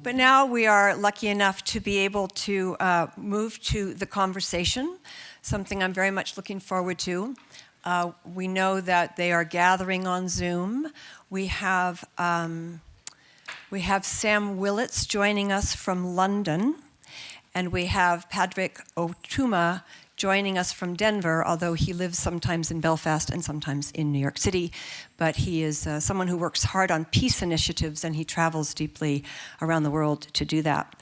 But now we are lucky enough to be able to move to the conversation, something I'm very much looking forward to. We know that they are gathering on Zoom. We have Sam Willetts joining us from London, and we have Pádraig Ó Tuama joining us from Denver, although he lives sometimes in Belfast and sometimes in New York City. But he is someone who works hard on peace initiatives, and he travels deeply around the world to do that.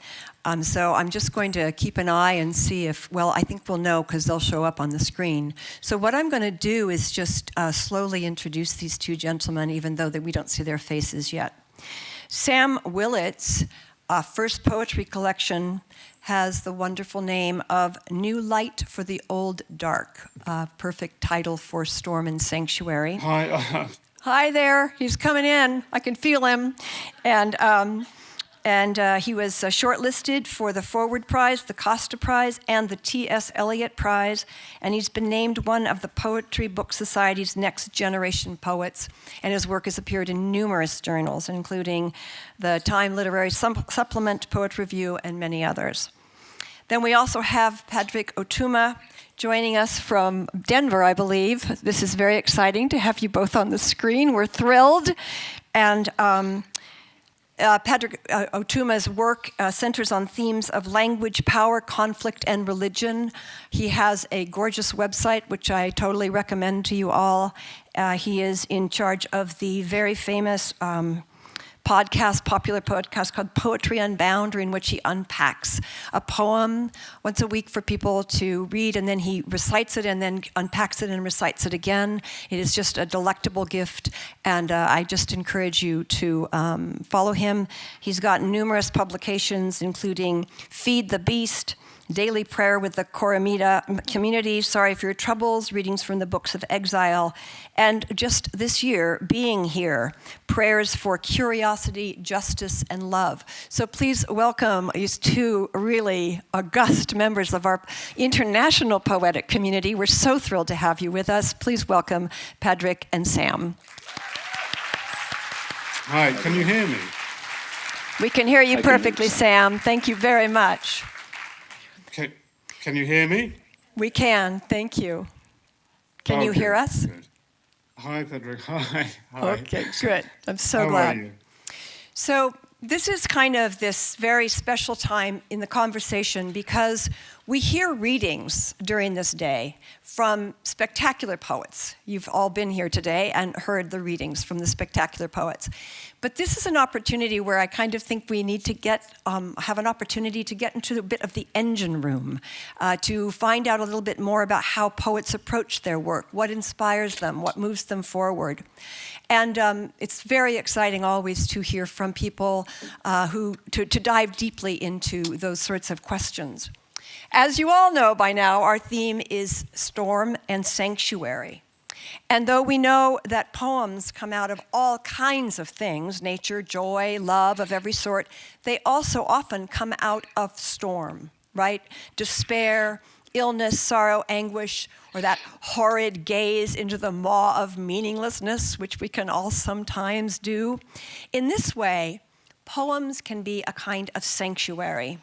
So I'm just going to keep an eye and see if, well, I think we'll know because they'll show up on the screen. So what I'm going to do is just slowly introduce these two gentlemen, even though we don't see their faces yet. Sam Willetts' first poetry collection has the wonderful name of New Light for the Old Dark, perfect title for Storm and Sanctuary. Hi. Hi there, he's coming in. I can feel him. And he was shortlisted for the Forward Prize, the Costa Prize, and the T.S. Eliot Prize. And he's been named one of the Poetry Book Society's Next Generation Poets. And his work has appeared in numerous journals, including the Time Literary Supplement, Poet Review, and many others. Then we also have Pádraig Ó Tuama joining us from Denver, I believe. This is very exciting to have you both on the screen. We're thrilled. And Pádraig Ó Tuama's work centers on themes of language, power, conflict, and religion. He has a gorgeous website, which I totally recommend to you all. He is in charge of the very famous popular podcast called Poetry Unbound, in which he unpacks a poem once a week for people to read, and then he recites it and then unpacks it and recites it again. It is just a delectable gift, and I just encourage you to follow him. He's got numerous publications, including Feed the Beast, Daily Prayer with the Koramita Community, Sorry for Your Troubles, Readings from the Books of Exile, and just this year, Being Here, Prayers for Curiosity, Justice, and Love. So please welcome these two really august members of our international poetic community. We're so thrilled to have you with us. Please welcome Pádraig and Sam. Hi, can you hear me? We can hear you perfectly, Sam. Thank you very much. Can you hear me? We can, thank you. Can you hear us? Good. Hi, Pádraig. Hi. Okay, good. I'm so How glad. are you? So this is kind of this very special time in the conversation because we hear readings during this day from spectacular poets. You've all been here today and heard the readings from the spectacular poets. But this is an opportunity where I kind of think we need to have an opportunity to get into a bit of the engine room, to find out a little bit more about how poets approach their work, what inspires them, what moves them forward. And it's very exciting always to hear from people to dive deeply into those sorts of questions. As you all know by now, our theme is storm and sanctuary. And though we know that poems come out of all kinds of things, nature, joy, love of every sort, they also often come out of storm, right? Despair, illness, sorrow, anguish, or that horrid gaze into the maw of meaninglessness, which we can all sometimes do. In this way, poems can be a kind of sanctuary.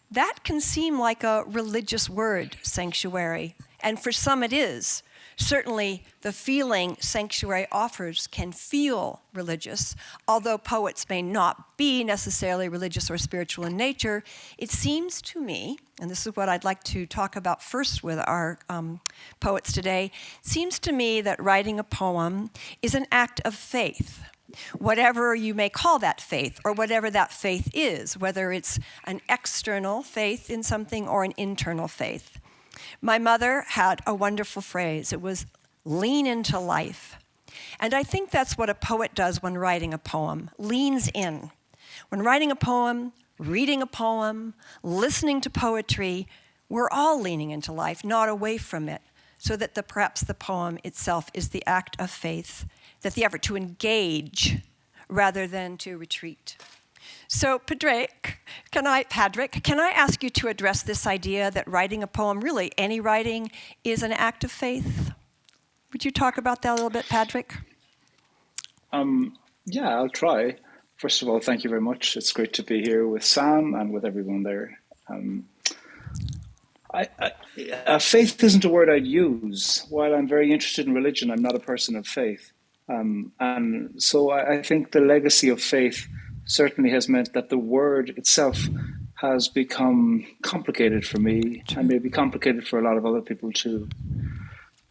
That can seem like a religious word, sanctuary, and for some it is. Certainly, the feeling sanctuary offers can feel religious. Although poets may not be necessarily religious or spiritual in nature, it seems to me, and this is what I'd like to talk about first with our poets today, it seems to me that writing a poem is an act of faith. Whatever you may call that faith, or whatever that faith is, whether it's an external faith in something or an internal faith. My mother had a wonderful phrase. It was, lean into life. And I think that's what a poet does when writing a poem, leans in. When writing a poem, reading a poem, listening to poetry, we're all leaning into life, not away from it, so that perhaps the poem itself is the act of faith, that the effort to engage rather than to retreat. So Pádraig, can I ask you to address this idea that writing a poem, really any writing, is an act of faith? Would you talk about that a little bit, Pádraig? Yeah, I'll try. First of all, thank you very much. It's great to be here with Sam and with everyone there. Faith isn't a word I'd use. While I'm very interested in religion, I'm not a person of faith. And so I think the legacy of faith certainly has meant that the word itself has become complicated for me and maybe complicated for a lot of other people too.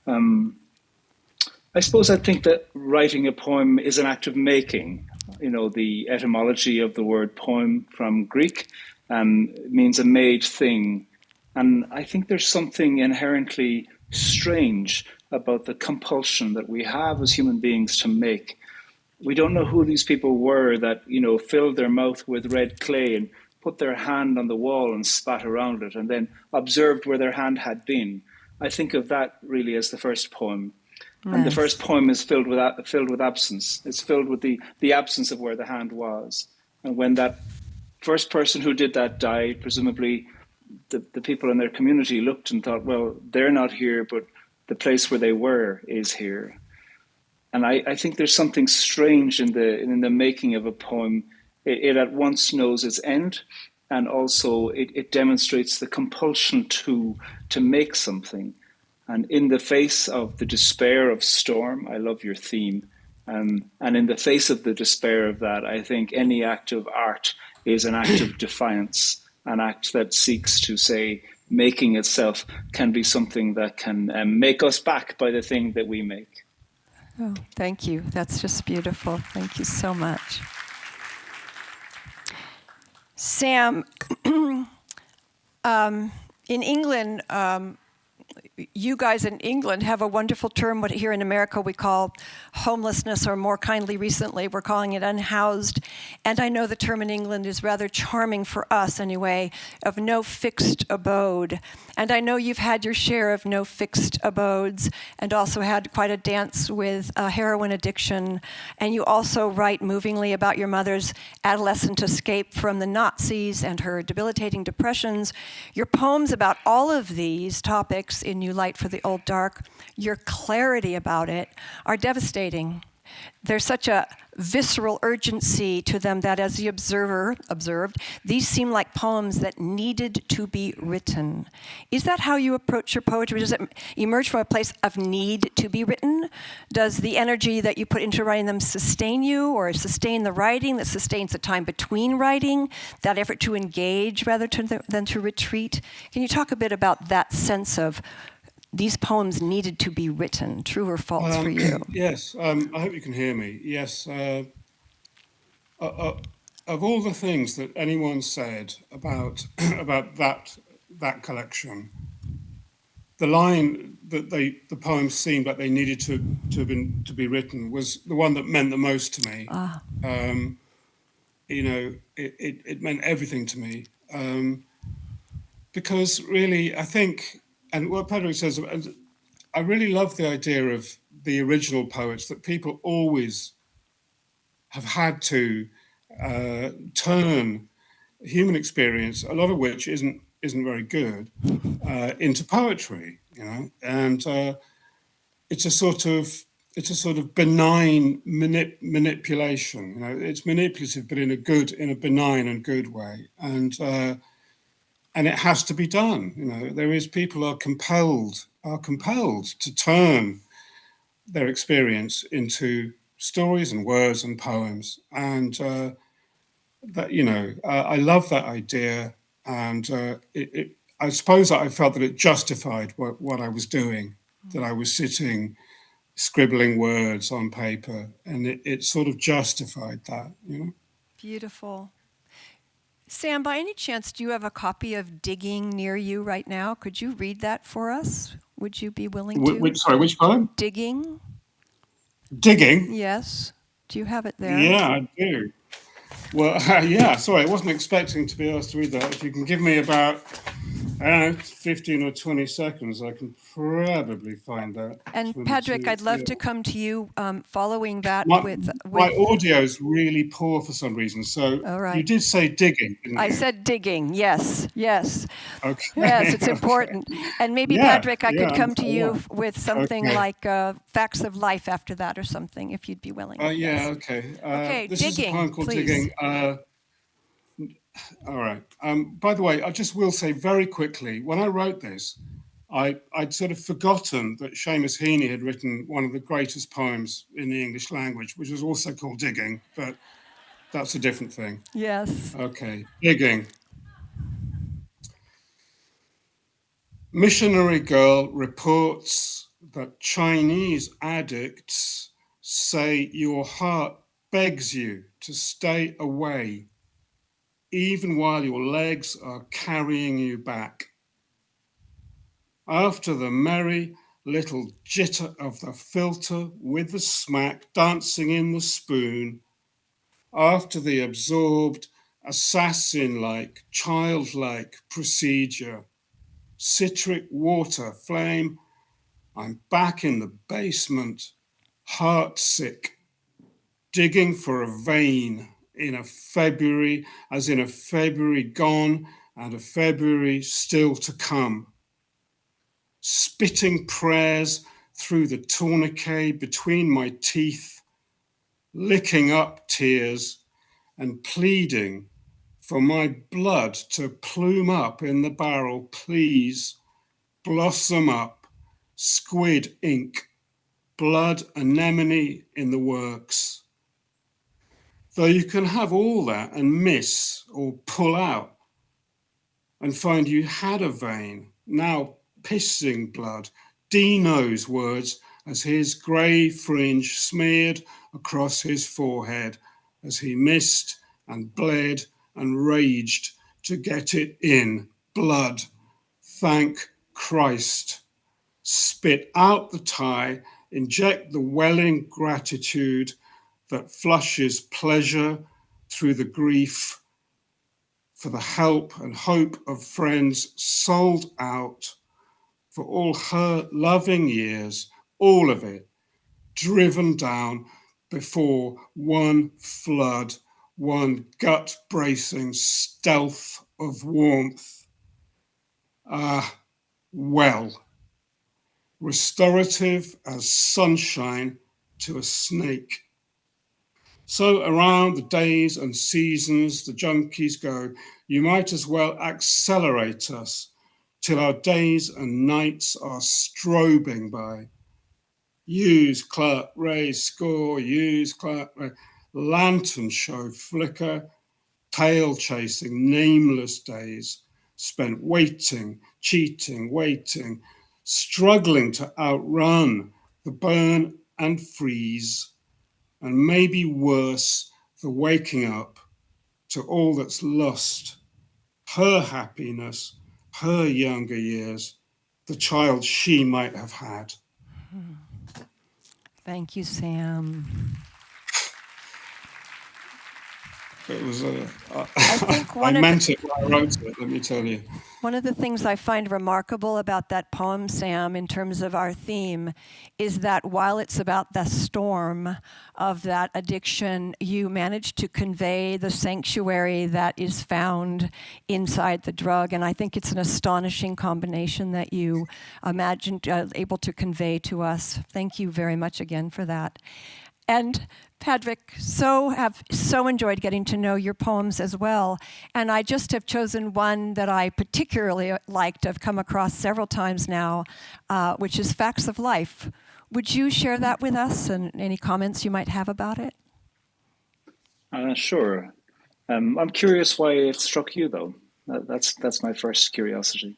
I suppose I think that writing a poem is an act of making. You know, the etymology of the word poem from Greek means a made thing. And I think there's something inherently strange about the compulsion that we have as human beings to make. We don't know who these people were that, you know, filled their mouth with red clay and put their hand on the wall and spat around it and then observed where their hand had been. I think of that really as the first poem. Nice. And the first poem is filled with absence. It's filled with the absence of where the hand was. And when that first person who did that died, presumably the people in their community looked and thought, well, they're not here, but the place where they were is here. And I think there's something strange in the making of a poem. It at once knows its end, and also it demonstrates the compulsion to make something. And in the face of the despair of storm, I love your theme. And in the face of the despair of that, I think any act of art is an act of defiance, an act that seeks to say making itself can be something that can make us back by the thing that we make. Oh, thank you. That's just beautiful. Thank you so much. Sam, in England, you guys in England have a wonderful term, what here in America we call homelessness, or more kindly recently, we're calling it unhoused. And I know the term in England is rather charming for us anyway, of no fixed abode. And I know you've had your share of no fixed abodes and also had quite a dance with heroin addiction. And you also write movingly about your mother's adolescent escape from the Nazis and her debilitating depressions. Your poems about all of these topics in New Light for the Old Dark, your clarity about it, are devastating. There's such a visceral urgency to them that, as the observer observed, these seem like poems that needed to be written. Is that how you approach your poetry? Does it emerge from a place of need to be written? Does the energy that you put into writing them sustain you, or sustain the writing that sustains the time between writing, that effort to engage rather than to retreat? Can you talk a bit about that sense of these poems needed to be written, true or false for you? Yes, I hope you can hear me. Yes, of all the things that anyone said about about that collection, the line that the poems seemed like they needed to be written was the one that meant the most to me. You know, it meant everything to me, because really, I think. And what Pádraig says, I really love the idea of the original poets, that people always have had to turn human experience, a lot of which isn't very good, into poetry, you know. And it's a sort of benign manipulation. You know, it's manipulative, but in a benign and good way. And it has to be done. You know, people are compelled to turn their experience into stories and words and poems. And that, you know, I love that idea. And I suppose that I felt that it justified what I was doing, that I was sitting, scribbling words on paper, and it sort of justified that, you know. Beautiful. Sam, by any chance, do you have a copy of Digging near you right now? Could you read that for us? Would you be willing to? Which poem? Digging. Digging? Yes. Do you have it there? Yeah, I do. Well, yeah, sorry, I wasn't expecting to be asked to read that. If you can give me about I don't know, 15 or 20 seconds, I can probably find that. And 22, Pádraig, I'd love yeah. to come to you following that My, with. my audio is really poor for some reason. So All you right. did say digging, didn't I you? said digging. Yes, yes, yes. Okay, It's okay. important. And maybe Yeah, Pádraig, I could yeah, come to yeah. you with something Okay. like facts of life after that, or something, if you'd be willing. Yeah, Yes. okay. Okay, This is a digging, poem called please. Digging. All right. By the way, I just will say very quickly, when I wrote this, I'd sort of forgotten that Seamus Heaney had written one of the greatest poems in the English language, which was also called Digging, but that's a different thing. Yes. Okay, Digging. Missionary girl reports that Chinese addicts say your heart begs you to stay away, even while your legs are carrying you back. After the merry little jitter of the filter with the smack dancing in the spoon, after the absorbed, assassin like, childlike procedure, citric water flame, I'm back in the basement, heart sick, digging for a vein in a February, as in a February gone and a February still to come. Spitting prayers through the tourniquet between my teeth, licking up tears and pleading for my blood to plume up in the barrel, please, blossom up, squid ink, blood anemone in the works. Though you can have all that and miss or pull out and find you had a vein, now pissing blood, Dino's words as his grey fringe smeared across his forehead as he missed and bled and raged to get it in. Blood, thank Christ. Spit out the tie, inject the welling gratitude that flushes pleasure through the grief for the help and hope of friends sold out for all her loving years, all of it driven down before one flood, one gut bracing stealth of warmth. Ah, well, restorative as sunshine to a snake. So around the days and seasons the junkies go, you might as well accelerate us till our days and nights are strobing by. Use Clark Ray score, use Clark Ray. Lantern show flicker, tail chasing nameless days spent waiting, cheating, waiting, struggling to outrun the burn and freeze, and maybe worse, the waking up to all that's lost, her happiness, her younger years, the child she might have had. Thank you, Sam. It was I think I one of meant it when I wrote it, let me tell you. One of the things I find remarkable about that poem, Sam, in terms of our theme, is that while it's about the storm of that addiction, you manage to convey the sanctuary that is found inside the drug. And I think it's an astonishing combination that you imagined able to convey to us. Thank you very much again for that. And Pádraig, have so enjoyed getting to know your poems as well. And I just have chosen one that I particularly liked. I've come across several times now, which is Facts of Life. Would you share that with us and any comments you might have about it? Sure. I'm curious why it struck you, though. That's my first curiosity.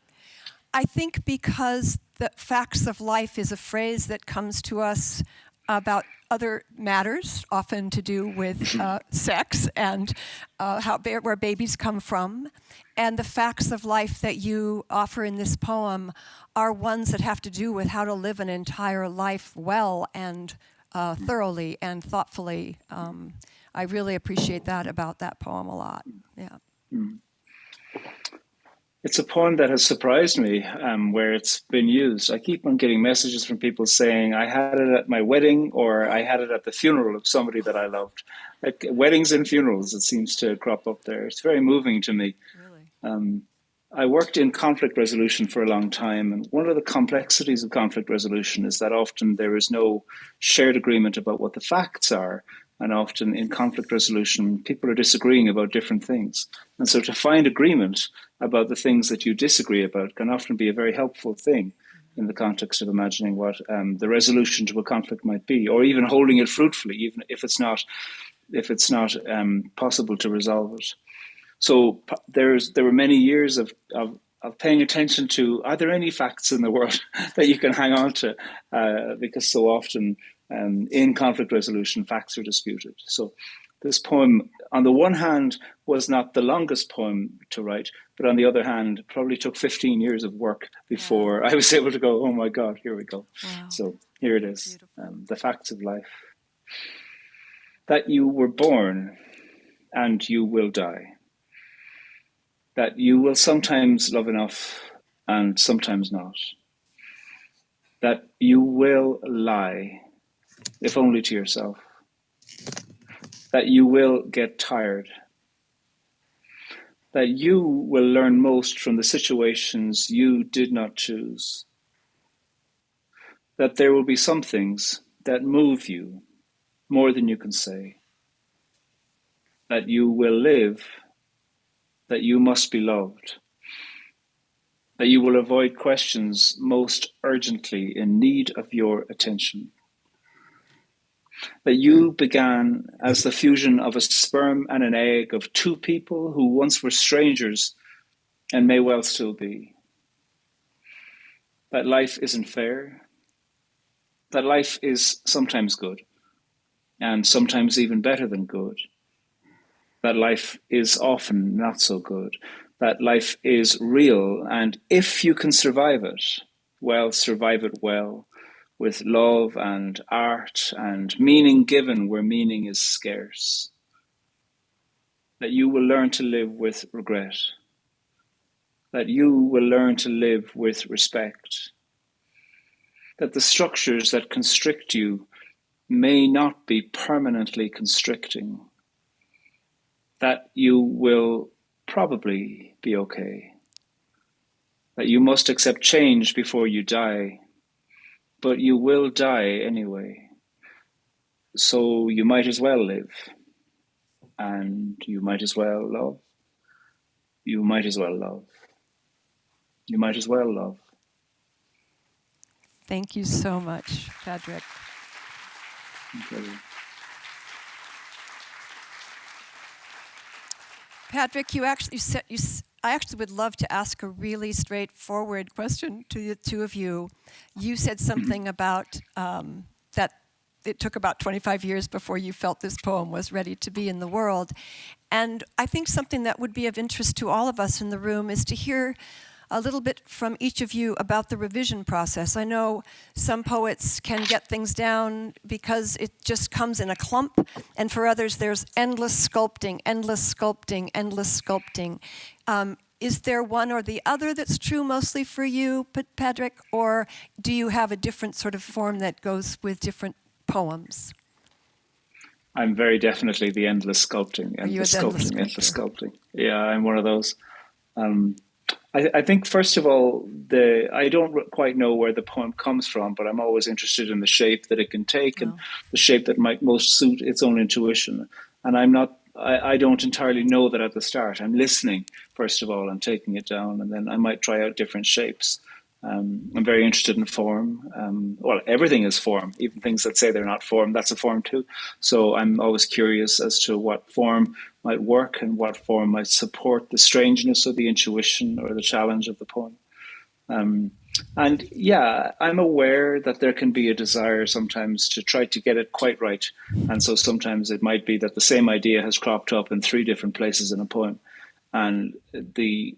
I think because the facts of life is a phrase that comes to us about other matters, often to do with sex and where babies come from. And the facts of life that you offer in this poem are ones that have to do with how to live an entire life well and thoroughly and thoughtfully. I really appreciate that about that poem a lot. Yeah. It's a poem that has surprised me where it's been used. I keep on getting messages from people saying, I had it at my wedding, or I had it at the funeral of somebody that I loved. Like weddings and funerals, it seems to crop up there. It's very moving to me. Really? I worked in conflict resolution for a long time, and one of the complexities of conflict resolution is that often there is no shared agreement about what the facts are. And often in conflict resolution, people are disagreeing about different things. And so to find agreement about the things that you disagree about can often be a very helpful thing in the context of imagining what the resolution to a conflict might be, or even holding it fruitfully, even if it's not possible to resolve it. So there were many years of paying attention to, are there any facts in the world that you can hang on to? Because so often in conflict resolution, facts are disputed. So this poem, on the one hand, was not the longest poem to write, but on the other hand, probably took 15 years of work before I was able to go, oh my God, here we go. Wow. So here it is, the facts of life. That you were born and you will die. That you will sometimes love enough and sometimes not. That you will lie, if only to yourself. That you will get tired. That you will learn most from the situations you did not choose. That there will be some things that move you more than you can say. That you will live. That you must be loved. That you will avoid questions most urgently in need of your attention. That you began as the fusion of a sperm and an egg of two people who once were strangers and may well still be. That life isn't fair. That life is sometimes good, and sometimes even better than good. That life is often not so good. That life is real, and if you can survive it, well, survive it well, with love and art and meaning given where meaning is scarce. That you will learn to live with regret. That you will learn to live with respect. That the structures that constrict you may not be permanently constricting. That you will probably be okay. That you must accept change before you die, but you will die anyway. So you might as well live, and you might as well love. You might as well love. You might as well love. Thank you so much, Pádraig. Incredible. Pádraig, you actually said I actually would love to ask a really straightforward question to the two of you. You said something about that it took about 25 years before you felt this poem was ready to be in the world. And I think something that would be of interest to all of us in the room is to hear a little bit from each of you about the revision process. I know some poets can get things down because it just comes in a clump, and for others there's endless sculpting, endless sculpting, endless sculpting. Is there one or the other that's true mostly for you, Pádraig, or do you have a different sort of form that goes with different poems? I'm very definitely the endless sculpting, endless sculpting. Yeah, I'm one of those. I think, first of all, I don't quite know where the poem comes from, but I'm always interested in the shape that it can take and the shape that might most suit its own intuition. And I don't entirely know that at the start. I'm listening, first of all, and taking it down, and then I might try out different shapes. I'm very interested in form. Well, everything is form, even things that say they're not form, that's a form too. So I'm always curious as to what form might work and what form might support the strangeness or the intuition or the challenge of the poem. And yeah, I'm aware that there can be a desire sometimes to try to get it quite right. And so sometimes it might be that the same idea has cropped up in 3 different places in a poem. And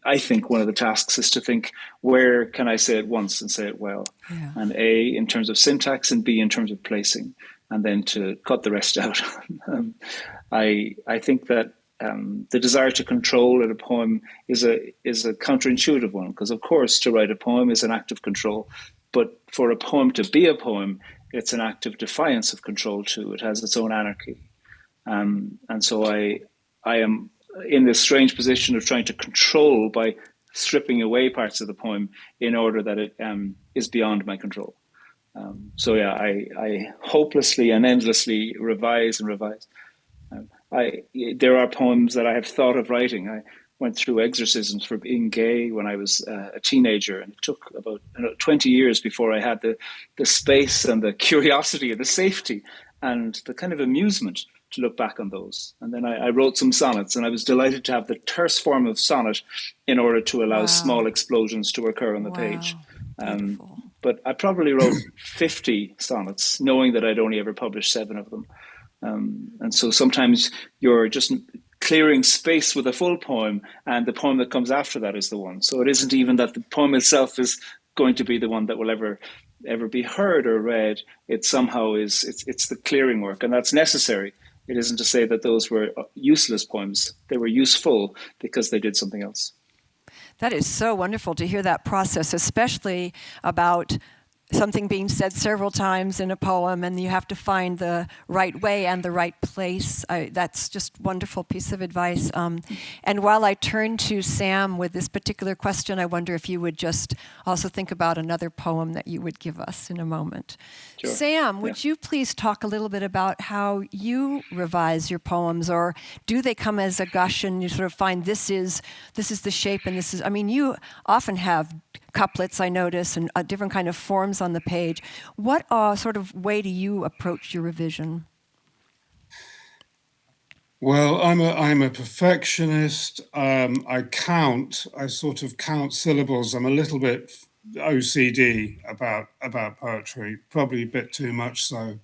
I think one of the tasks is to think, where can I say it once and say it well? Yeah. And A, in terms of syntax, and B, in terms of placing, and then to cut the rest out. I think that the desire to control in a poem is a counterintuitive one, because of course to write a poem is an act of control, but for a poem to be a poem, it's an act of defiance of control too. It has its own anarchy, and so I am in this strange position of trying to control by stripping away parts of the poem in order that it is beyond my control. So yeah, I hopelessly and endlessly revise and revise. There are poems that I have thought of writing. I went through exorcisms for being gay when I was a teenager, and it took about 20 years before I had the space and the curiosity and the safety and the kind of amusement to look back on those. And then I wrote some sonnets, and I was delighted to have the terse form of sonnet in order to allow small explosions to occur on the page. But I probably wrote 50 sonnets, knowing that I'd only ever published 7 of them. And so sometimes you're just clearing space with a full poem, and the poem that comes after that is the one. So it isn't even that the poem itself is going to be the one that will ever be heard or read. It somehow is, it's the clearing work, and that's necessary. It isn't to say that those were useless poems. They were useful because they did something else. That is so wonderful to hear that process, especially about something being said several times in a poem, and you have to find the right way and the right place. That's just a wonderful piece of advice. And while I turn to Sam with this particular question, I wonder if you would just also think about another poem that you would give us in a moment. Sure. Sam, would you please talk a little bit about how you revise your poems, or do they come as a gush and you sort of find this is the shape, and this is, I mean, you often have couplets, I notice, and different kind of forms on the page. What sort of way do you approach your revision? Well, I'm a perfectionist. I sort of count syllables. I'm a little bit OCD about poetry, probably a bit too much so.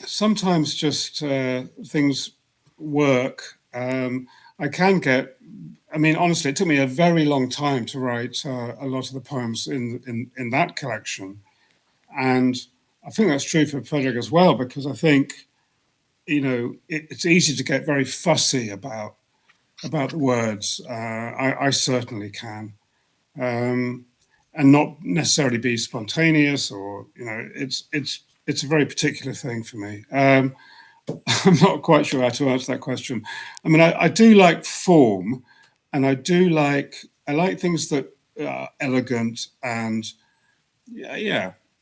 Sometimes just things work. Honestly, it took me a very long time to write a lot of the poems in that collection. And I think that's true for Pádraig as well, because I think, it's easy to get very fussy about the words. I certainly can. And not necessarily be spontaneous, or, it's a very particular thing for me. I'm not quite sure how to answer that question. I mean, I do like form, and I like things that are elegant, and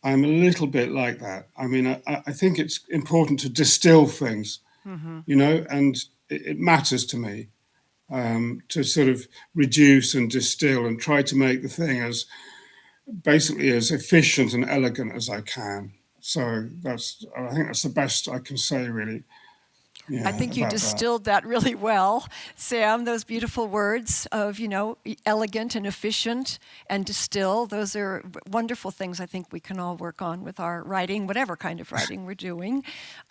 I'm a little bit like that. I mean, I think it's important to distill things, and it matters to me to sort of reduce and distill and try to make the thing as basically as efficient and elegant as I can. So I think that's the best I can say, really. Yeah, I think you distilled that really well, Sam. Those beautiful words of, elegant and efficient and distill. Those are wonderful things I think we can all work on with our writing, whatever kind of writing we're doing.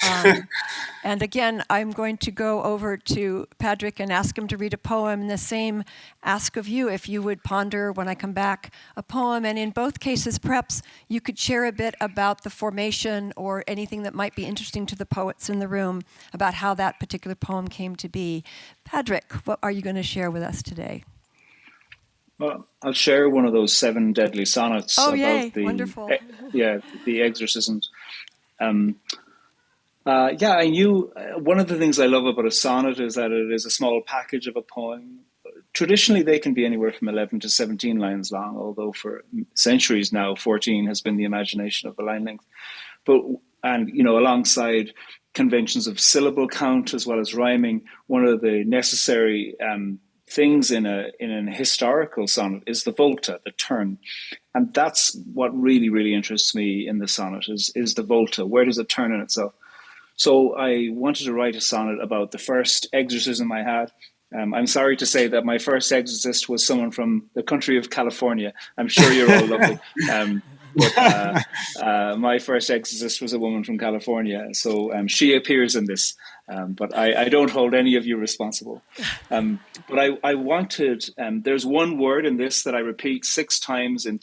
And again, I'm going to go over to Pádraig and ask him to read a poem. And the same ask of you, if you would ponder when I come back a poem. And in both cases, perhaps you could share a bit about the formation or anything that might be interesting to the poets in the room about how that particular poem came to be. Pádraig, what are you going to share with us today? Well, I'll share one of those 7 deadly sonnets about the wonderful. The exorcisms. I knew one of the things I love about a sonnet is that it is a small package of a poem. Traditionally, they can be anywhere from 11 to 17 lines long, although for centuries now, 14 has been the imagination of the line length. Alongside conventions of syllable count as well as rhyming, one of the necessary things in an historical sonnet is the volta, the turn. And that's what really, really interests me in the sonnet is the volta. Where does it turn in itself? So I wanted to write a sonnet about the first exorcism I had. I'm sorry to say that my first exorcist was someone from the country of California. I'm sure you're all lovely. But my first exorcist was a woman from California. So she appears in this. But I don't hold any of you responsible. But I wanted, there's one word in this that I repeat 6 times in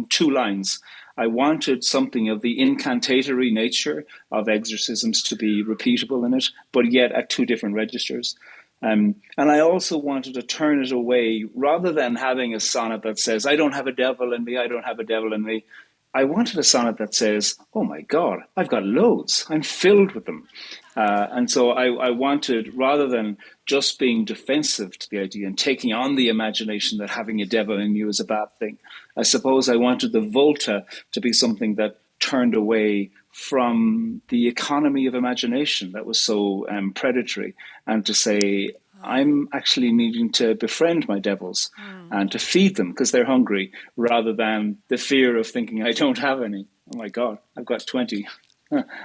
2 lines. I wanted something of the incantatory nature of exorcisms to be repeatable in it, but yet at two different registers. And I also wanted to turn it away, rather than having a sonnet that says, I don't have a devil in me, I don't have a devil in me. I wanted a sonnet that says, oh my God, I've got loads. I'm filled with them. And so I wanted, rather than just being defensive to the idea and taking on the imagination that having a devil in you is a bad thing, I suppose I wanted the volta to be something that turned away from the economy of imagination that was so predatory, and to say, I'm actually needing to befriend my devils and to feed them because they're hungry, rather than the fear of thinking I don't have any. Oh my God, I've got 20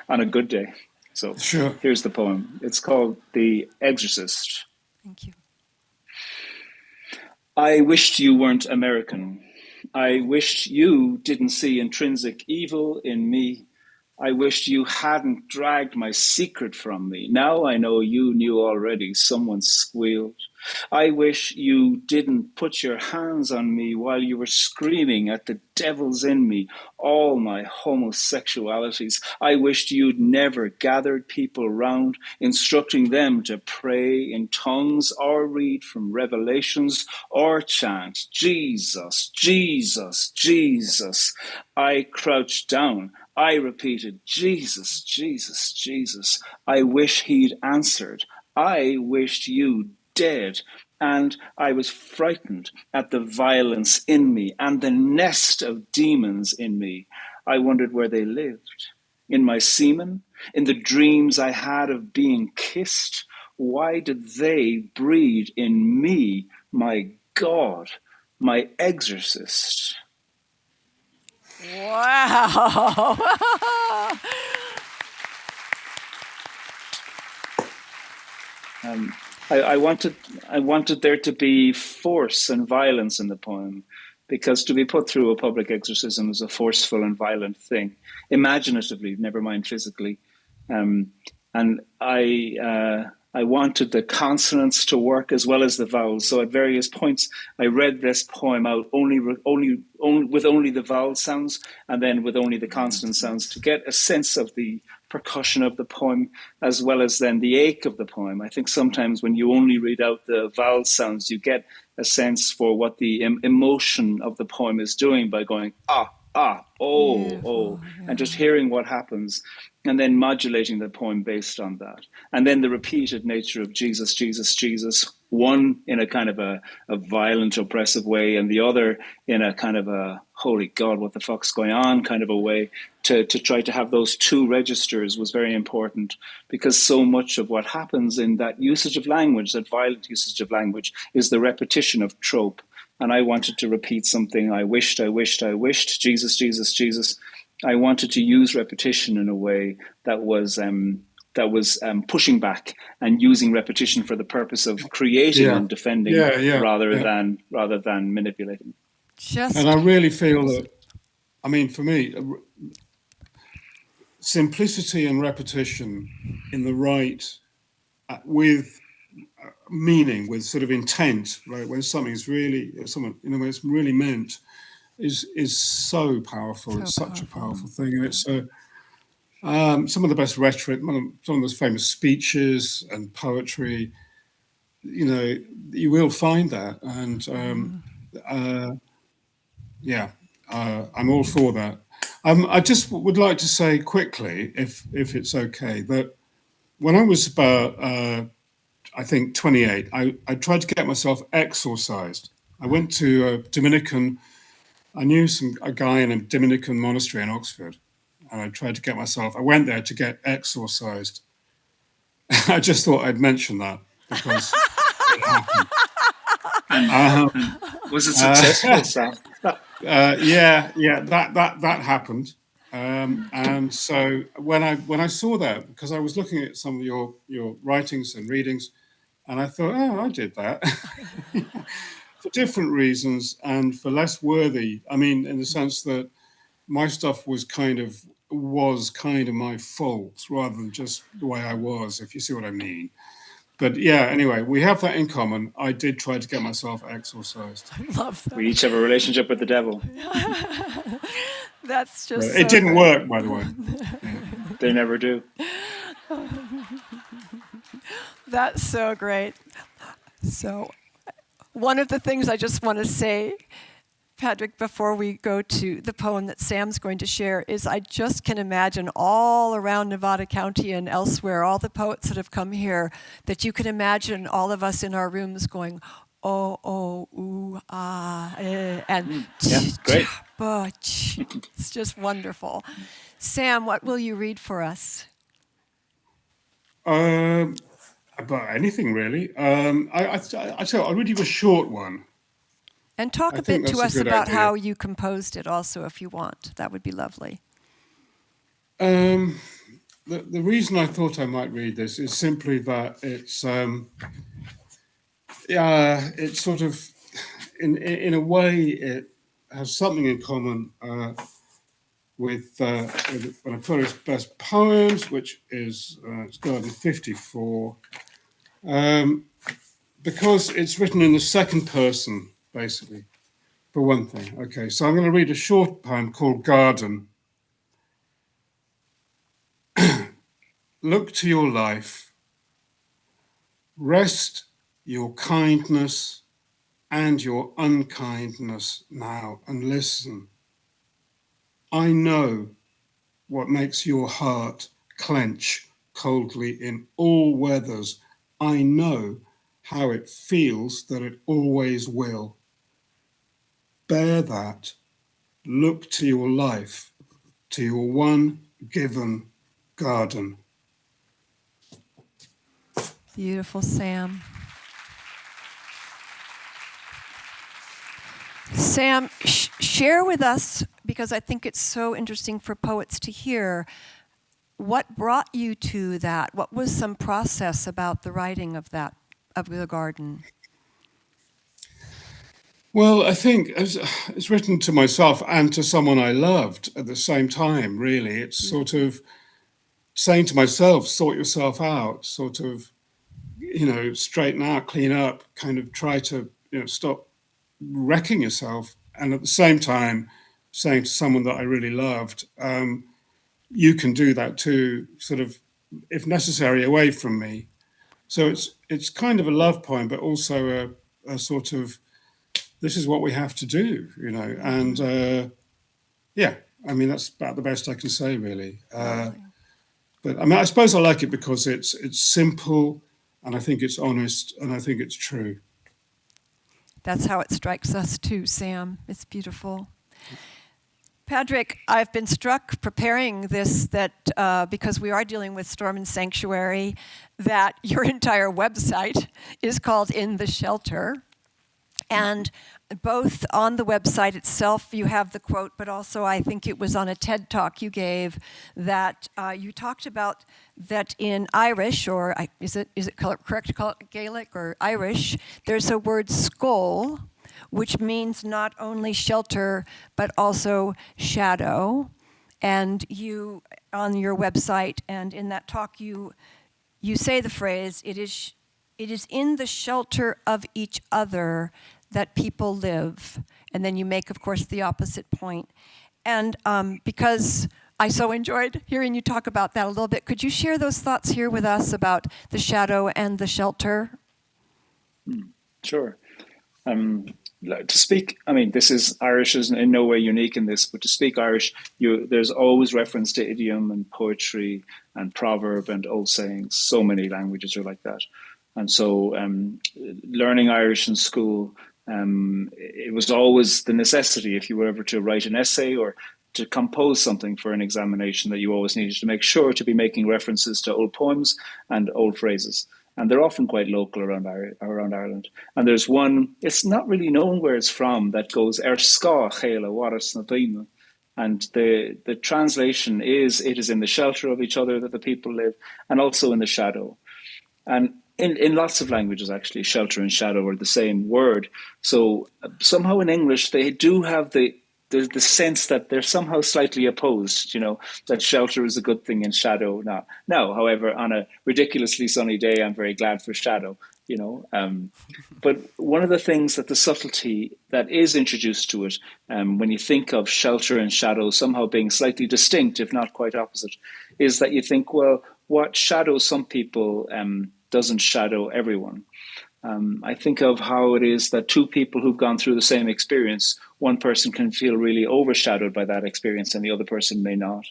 on a good day. So Sure. here's the poem. It's called The Exorcist. Thank you. I wished you weren't American. I wished you didn't see intrinsic evil in me. I wished you hadn't dragged my secret from me. Now I know you knew already, someone squealed. I wish you didn't put your hands on me while you were screaming at the devils in me, all my homosexualities. I wished you'd never gathered people round, instructing them to pray in tongues or read from Revelations or chant, Jesus, Jesus, Jesus. I crouched down. I repeated, Jesus, Jesus, Jesus. I wish he'd answered. I wished you dead. And I was frightened at the violence in me and the nest of demons in me. I wondered where they lived. In my semen? In the dreams I had of being kissed? Why did they breed in me, my God, my exorcist? Wow. I wanted there to be force and violence in the poem, because to be put through a public exorcism is a forceful and violent thing, imaginatively, never mind physically. And I wanted the consonants to work as well as the vowels. So at various points, I read this poem out only with only the vowel sounds, and then with only the consonant sounds, to get a sense of the percussion of the poem, as well as then the ache of the poem. I think sometimes when you only read out the vowel sounds, you get a sense for what the emotion of the poem is doing by going, ah, ah, oh, oh, and just hearing what happens, and then modulating the poem based on that. And then the repeated nature of Jesus, Jesus, Jesus, one in a kind of a violent, oppressive way, and the other in a kind of a, holy God, what the fuck's going on kind of a way. To try to have those two registers was very important, because so much of what happens in that usage of language, that violent usage of language, is the repetition of trope. And I wanted to repeat something. I wished, I wished, I wished, Jesus, Jesus, Jesus. I wanted to use repetition in a way that was pushing back and using repetition for the purpose of creating Yeah. and defending, Yeah. Yeah. rather Yeah. than manipulating. And I really feel that, I mean, for me, simplicity and repetition in the right, with meaning, with sort of intent, right? When something's really, when it's really meant, is so powerful. It's such a powerful thing, and it's some of the best rhetoric, some of the most famous speeches and poetry. You will find that, and I'm all for that. I just would like to say quickly, if it's okay, that when I was about, I think 28, I tried to get myself exorcised. I went to a Dominican. I knew a guy in a Dominican monastery in Oxford, and I tried to get myself. I went there to get exorcised. I just thought I'd mention that because it happened. And was it successful, Sam? Yeah, that happened. And so when I saw that, because I was looking at some of your writings and readings, and I thought, oh, I did that for different reasons and for less worthy. I mean, in the sense that my stuff was kind of my fault rather than just the way I was, if you see what I mean. But yeah, anyway, we have that in common. I did try to get myself exorcised. Love that. We each have a relationship with the devil. That's just It so didn't great. work, by the way. Yeah. They never do. That's so great. So, one of the things I just want to say, Pádraig, before we go to the poem that Sam's going to share, is I just can imagine all around Nevada County and elsewhere, all the poets that have come here, that you can imagine all of us in our rooms going, oh, oh, ooh, ah, and Yeah, great. it's just wonderful. Sam, what will you read for us? About anything really. I tell you, I'll read you a short one. And talk I a think bit to that's a us good about idea. how you composed it also, if you want. That would be lovely. The reason I thought I might read this is simply that it's sort of in a way it has something in common with one of Clarice's best poems, which is it's Garden 54, because it's written in the second person, basically, for one thing. Okay, so I'm going to read a short poem called Garden. Look to your life, rest your kindness and your unkindness now, and listen. I know what makes your heart clench coldly in all weathers. I know how it feels that it always will. Bear that. Look to your life, to your one given garden. Beautiful, Sam. Sam, share with us, because I think it's so interesting for poets to hear, what brought you to that? What was some process about the writing of that, of the garden? Well, I think it's written to myself and to someone I loved at the same time, really. It's sort of saying to myself, sort yourself out, sort of, straighten out, clean up, kind of try to, stop wrecking yourself. And at the same time, saying to someone that I really loved, you can do that too, sort of, if necessary, away from me. So it's kind of a love poem, but also a sort of, this is what we have to do, and yeah, I mean, that's about the best I can say, really. But I mean, I suppose I like it because it's simple, and I think it's honest, and I think it's true. That's how it strikes us too, Sam. It's beautiful. Pádraig, I've been struck preparing this that because we are dealing with Storm and Sanctuary, that your entire website is called In the Shelter. And both on the website itself, you have the quote, but also I think it was on a TED Talk you gave that you talked about that in Irish, or is it correct to call it Gaelic or Irish, there's a word skull, which means not only shelter, but also shadow. And you, on your website and in that talk, you say the phrase, it is in the shelter of each other that people live. And then you make, of course, the opposite point. And because I so enjoyed hearing you talk about that a little bit, could you share those thoughts here with us about the shadow and the shelter? Sure. To speak, I mean, this is Irish is in no way unique in this, but to speak Irish, there's always reference to idiom and poetry and proverb and old sayings. So many languages are like that. And so learning Irish in school, it was always the necessity, if you were ever to write an essay or to compose something for an examination, that you always needed to make sure to be making references to old poems and old phrases. And they're often quite local around Ireland. And there's one, it's not really known where it's from, that goes, Er ska chéile waras na daoine. And the translation is, it is in the shelter of each other that the people live, and also in the shadow. And in lots of languages, actually, shelter and shadow are the same word. So somehow in English, they do have the sense that they're somehow slightly opposed, that shelter is a good thing and shadow not. Now, however, on a ridiculously sunny day, I'm very glad for shadow, you know. But one of the things that the subtlety that is introduced to it, when you think of shelter and shadow somehow being slightly distinct, if not quite opposite, is that you think, well, what shadows some people doesn't shadow everyone. I think of how it is that two people who've gone through the same experience, one person can feel really overshadowed by that experience and the other person may not.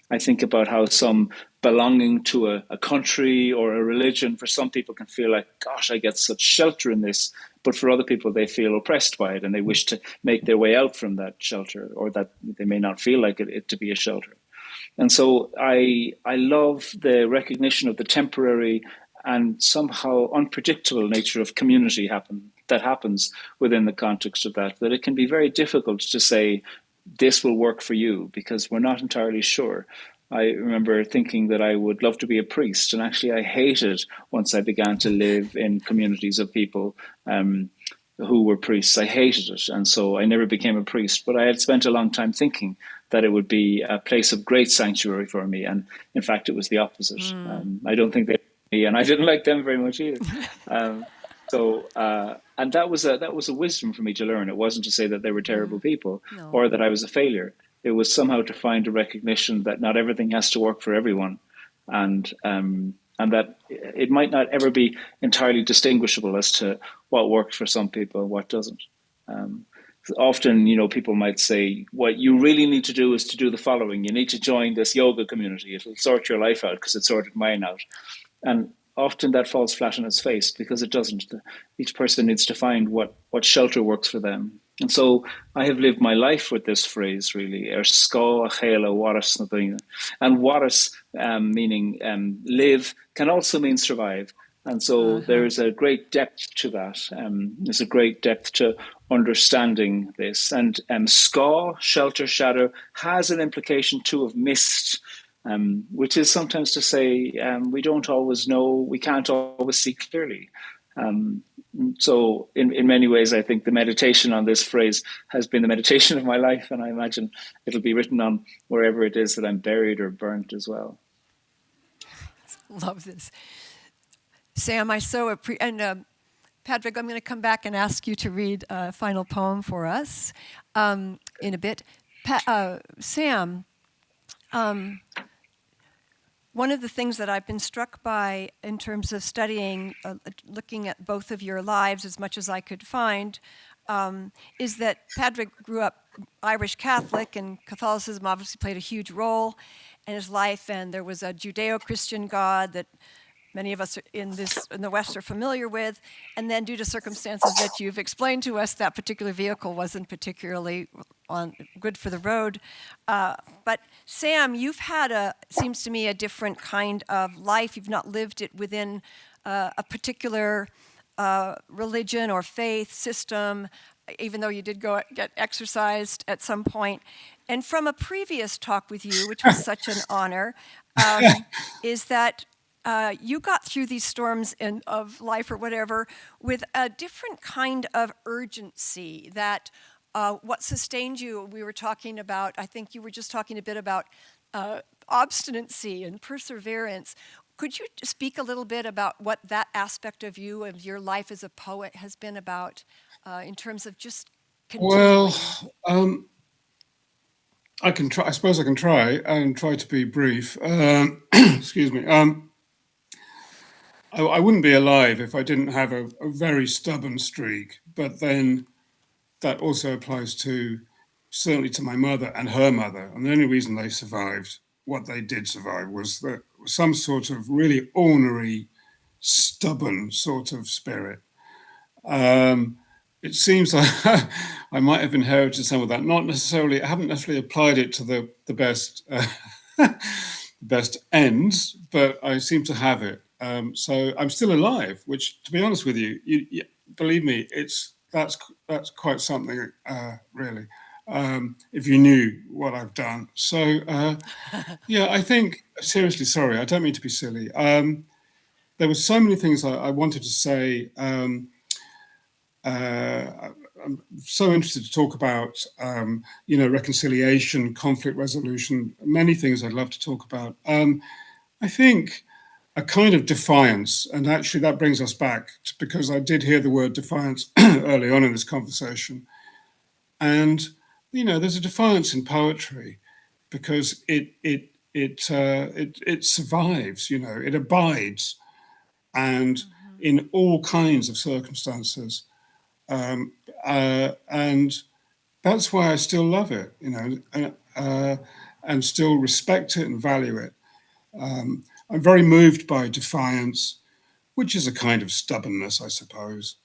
I think about how some belonging to a country or a religion, for some people can feel like, gosh, I get such shelter in this. But for other people, they feel oppressed by it and they wish to make their way out from that shelter, or that they may not feel like it to be a shelter. And so I love the recognition of the temporary and somehow unpredictable nature of community that happens within the context of that it can be very difficult to say this will work for you because we're not entirely sure. I remember thinking that I would love to be a priest, and actually I hated once I began to live in communities of people who were priests. I hated it, and so I never became a priest. But I had spent a long time thinking that it would be a place of great sanctuary for me, and in fact, it was the opposite. I don't think they, and I didn't like them very much either. And that was a wisdom for me to learn. It wasn't to say that they were terrible people or that I was a failure. It was somehow to find a recognition that not everything has to work for everyone, and that it might not ever be entirely distinguishable as to what works for some people and what doesn't. Often, people might say, what you really need to do is to do the following. You need to join this yoga community. It'll sort your life out because it sorted mine out. And often that falls flat on its face because it doesn't. Each person needs to find what shelter works for them. And so I have lived my life with this phrase, really, sco a chéile waras na daoine. And waras, meaning live, can also mean survive. And so there's a great depth to that. There's a great depth to understanding this. And sco, shelter, shadow, has an implication too of mist, which is sometimes to say we don't always know, we can't always see clearly. So in many ways, I think the meditation on this phrase has been the meditation of my life, and I imagine it'll be written on wherever it is that I'm buried or burnt as well. Love this. Sam, I so appreciate, and Pádraig, I'm going to come back and ask you to read a final poem for us in a bit. Sam, one of the things that I've been struck by in terms of studying, looking at both of your lives as much as I could find, is that Pádraig grew up Irish Catholic, and Catholicism obviously played a huge role in his life, and there was a Judeo-Christian God that many of us in the West are familiar with, and then due to circumstances that you've explained to us, that particular vehicle wasn't particularly good for the road. But Sam, you've had seems to me, a different kind of life. You've not lived it within a particular religion or faith system, even though you did go get exercised at some point. And from a previous talk with you, which was such an honor, is that you got through these storms of life or whatever with a different kind of urgency that what sustained you, we were talking about, I think you were just talking a bit about obstinacy and perseverance. Could you speak a little bit about what that aspect of you, of your life as a poet, has been about in terms of just continuing? Well, I can try. I suppose I can try and try to be brief. Excuse me. I wouldn't be alive if I didn't have a very stubborn streak. But then that also applies certainly to my mother and her mother. And the only reason they survived, what they did survive, was that some sort of really ornery, stubborn sort of spirit. It seems like I might have inherited some of that. Not necessarily. I haven't necessarily applied it to the best best ends, but I seem to have it. So I'm still alive, which, to be honest with you, believe me, that's quite something, really. If you knew what I've done. So yeah, I think seriously, sorry, I don't mean to be silly. There were so many things I wanted to say. I'm so interested to talk about, reconciliation, conflict resolution, many things I'd love to talk about. I think a kind of defiance. And actually, that brings us back to, because I did hear the word defiance early on in this conversation. And, there's a defiance in poetry because it survives, it abides, and in all kinds of circumstances. And that's why I still love it, and still respect it and value it. I'm very moved by defiance, which is a kind of stubbornness, I suppose.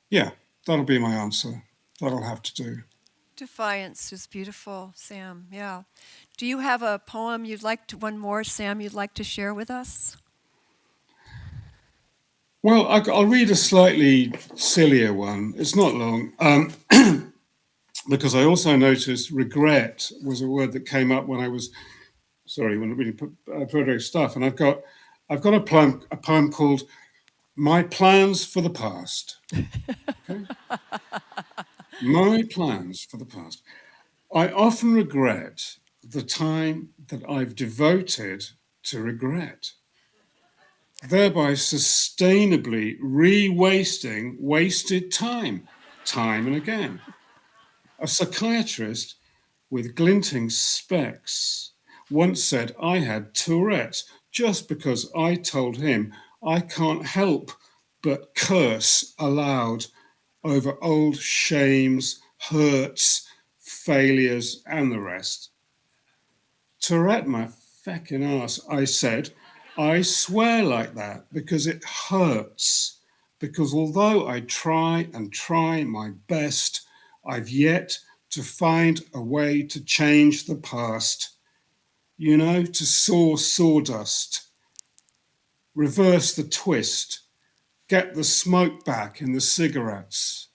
Yeah, that'll be my answer. That'll have to do. Defiance is beautiful, Sam. Yeah. Do you have a poem one more, Sam, you'd like to share with us? Well, I'll read a slightly sillier one. It's not long, because I also noticed regret was a word that came up when reading Pádraig's stuff, and I've got a poem called "My Plans for the Past." Okay? My plans for the past. I often regret the time that I've devoted to regret, thereby sustainably re-wasting wasted time and again. A psychiatrist with glinting specs once said I had Tourette's just because I told him I can't help but curse aloud over old shames, hurts, failures, and the rest. Tourette my feckin' ass, I said. I swear like that because it hurts. Because although I try and try my best, I've yet to find a way to change the past. To saw sawdust, reverse the twist, get the smoke back in the cigarettes.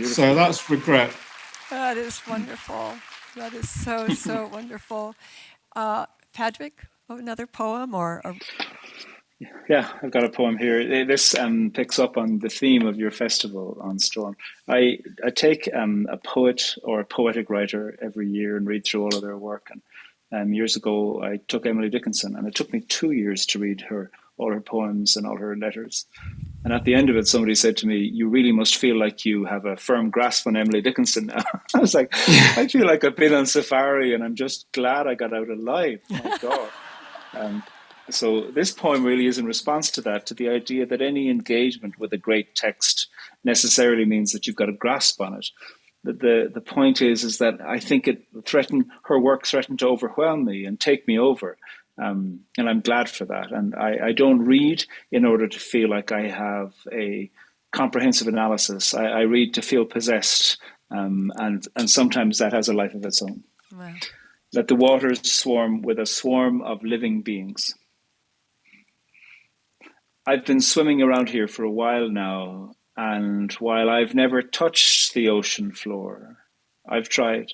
So that's regret. That is wonderful. That is so, so wonderful. Pádraig, another poem or a... Yeah, I've got a poem here. This picks up on the theme of your festival on Storm. I take a poet or a poetic writer every year and read through all of their work. And years ago, I took Emily Dickinson, and it took me 2 years to read all her poems and all her letters. And at the end of it, somebody said to me, "You really must feel like you have a firm grasp on Emily Dickinson now." I was like, I feel like I've been on safari, and I'm just glad I got out alive. My God. So this poem really is in response to that, to the idea that any engagement with a great text necessarily means that you've got a grasp on it. The point is that I think her work threatened to overwhelm me and take me over. And I'm glad for that. And I don't read in order to feel like I have a comprehensive analysis. I read to feel possessed. And sometimes that has a life of its own. Wow. Let the waters swarm with a swarm of living beings. I've been swimming around here for a while now, and while I've never touched the ocean floor, I've tried.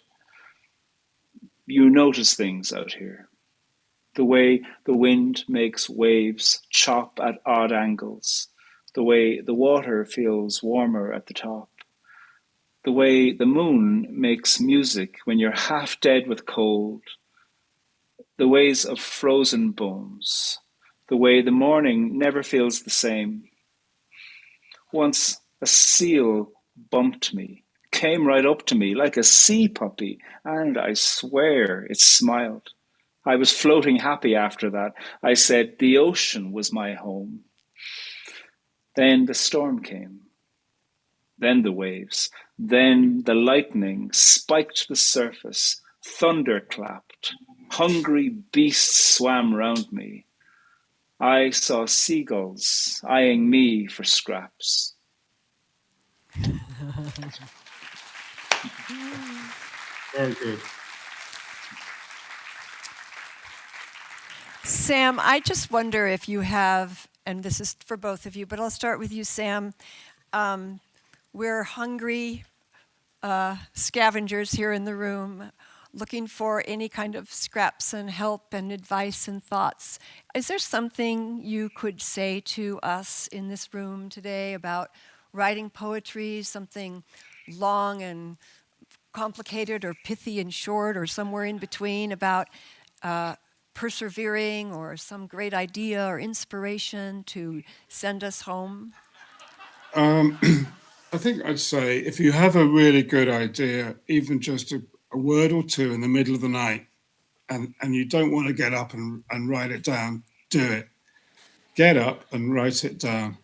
You notice things out here. The way the wind makes waves chop at odd angles. The way the water feels warmer at the top. The way the moon makes music when you're half dead with cold. The ways of frozen bones. The way the morning never feels the same. Once a seal bumped me, came right up to me like a sea puppy, and I swear it smiled. I was floating happy after that. I said the ocean was my home. Then the storm came. Then the waves. Then the lightning spiked the surface. Thunder clapped. Hungry beasts swam round me. I saw seagulls eyeing me for scraps. Very good. Sam, I just wonder if you have, and this is for both of you, but I'll start with you, Sam. We're hungry scavengers here in the room, looking for any kind of scraps and help and advice and thoughts. Is there something you could say to us in this room today about writing poetry, something long and complicated or pithy and short or somewhere in between about persevering or some great idea or inspiration to send us home? I think I'd say if you have a really good idea, even just a word or two in the middle of the night, and you don't want to get up and write it down, do it. Get up and write it down.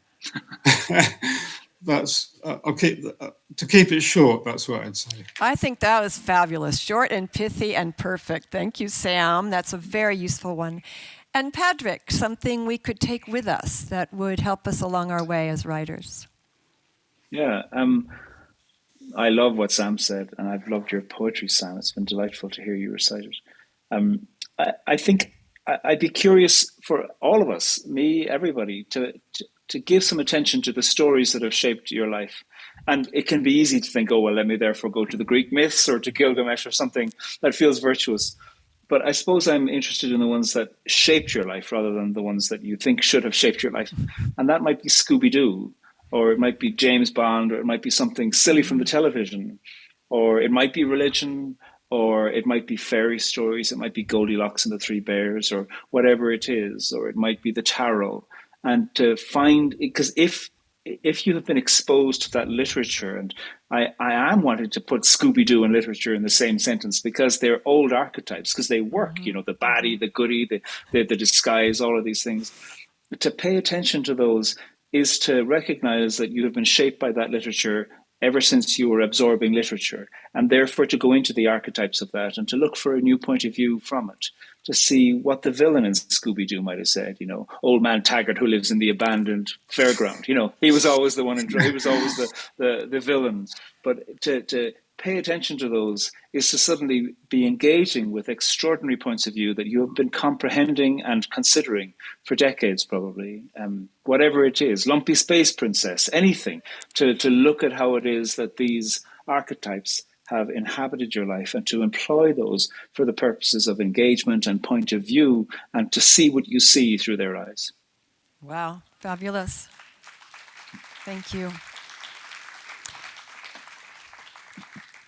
That's I'll keep to keep it short. That's what I'd say. I think that was fabulous. Short and pithy and perfect. Thank you, Sam. That's a very useful one. And Pádraig, something we could take with us that would help us along our way as writers. Yeah, I love what Sam said, and I've loved your poetry, Sam. It's been delightful to hear you recite it. I think I'd be curious for all of us, me, everybody, to give some attention to the stories that have shaped your life. And it can be easy to think, oh, well, let me therefore go to the Greek myths or to Gilgamesh or something that feels virtuous. But I suppose I'm interested in the ones that shaped your life rather than the ones that you think should have shaped your life. And that might be Scooby-Doo, or it might be James Bond, or it might be something silly from the television, or it might be religion, or it might be fairy stories, it might be Goldilocks and the Three Bears, or whatever it is, or it might be the tarot. And to find, because if you have been exposed to that literature, and I am wanting to put Scooby-Doo and literature in the same sentence because they're old archetypes, because they work, the baddie, the goodie, the disguise, all of these things. To pay attention to those is to recognize that you have been shaped by that literature ever since you were absorbing literature, and therefore to go into the archetypes of that and to look for a new point of view from it, to see what the villain in Scooby-Doo might have said, old man Taggart who lives in the abandoned fairground, he was always the one he was always the villain. But to pay attention to those is to suddenly be engaging with extraordinary points of view that you have been comprehending and considering for decades, probably. Whatever it is, Lumpy Space Princess, anything, to look at how it is that these archetypes have inhabited your life and to employ those for the purposes of engagement and point of view and to see what you see through their eyes. Wow, fabulous. Thank you.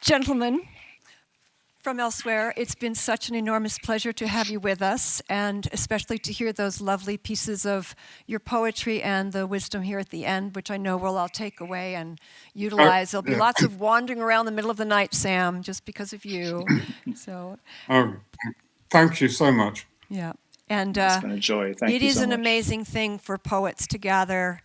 Gentlemen from elsewhere, it's been such an enormous pleasure to have you with us, and especially to hear those lovely pieces of your poetry and the wisdom here at the end, which I know we'll all take away and utilize. There'll be lots of wandering around the middle of the night, Sam, just because of you. So, thank you so much. Yeah, and it's been a joy. Thank you so much. It is an amazing thing for poets to gather.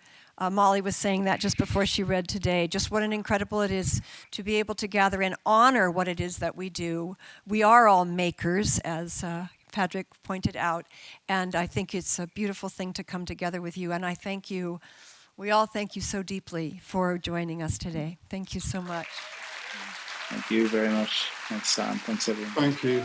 Molly was saying that just before she read today, just what an incredible it is to be able to gather and honor what it is that we do. We are all makers, as Pádraig pointed out, and I think it's a beautiful thing to come together with you, and I thank you. We all thank you so deeply for joining us today. Thank you so much. Thank you very much. Thanks, Sam. Thanks, everyone. Thank you.